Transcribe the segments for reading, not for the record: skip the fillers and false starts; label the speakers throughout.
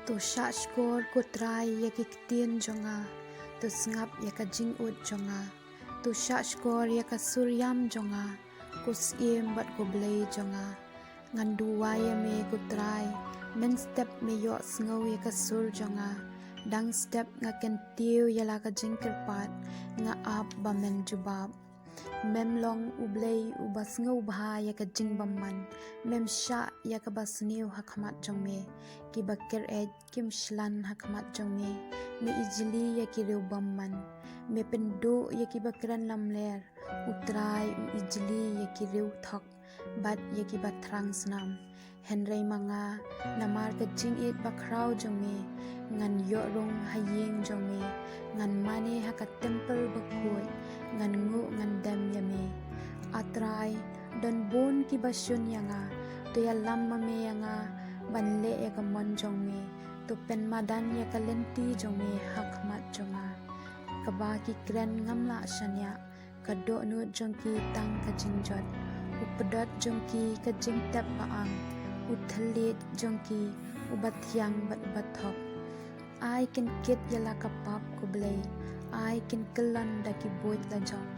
Speaker 1: To shashkor kutrai yakiktin jonga, to sngap yakajing ut jonga, to shashkor yakasuryam jonga, kus im bat koblei jonga, nganduwaya me kutrai, men step me yo sngaw yakasur jonga, dang step ngaken tiu yalakajing kerpat, nga ab bamen jubab. Mem long ublei ubasngaw bha yakajing bamman, mem sha yakabasniw hakmat jongme, ki bakir ed kim shlan hakmat jongme, me ijli yakiriw bamman, me pendu yakibakran lamler, utrai ijli yakiriw thok, bat yakibatrang snam, henrei manga namar kajing it bakraw jongme, ngan yorong haying jongme, ngan mane hakat temple bakut, ngan ngu ngan dam yame atrai don bon ki basyun yanga to ya lamma me yanga banle ya kamon jongme to pen madan ya kalenti jongme hakmat jonga kaba ki kren ngamla shanya kado nu jongki tang kajingjot upedot jongki kajing tap paang uthalit jongki ubatyang bat bathok I can kit yala kapap kublay I can kelan daki boit la jong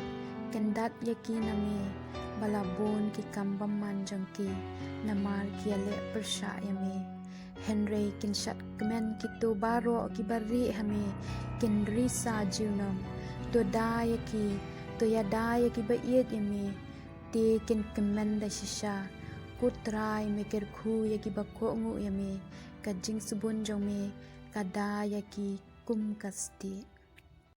Speaker 1: kendat yaki name balabon ki kambam manjong ki namar ki ale persha yame Henry kin shat kemen kito baro ki bari hame kin risa jiunom to da yaki to yada yaki bait yame te kin kemen da shisha kutrai mekir khu yaki bakko ngu yame kajing subun jong me kada yaki kum kasti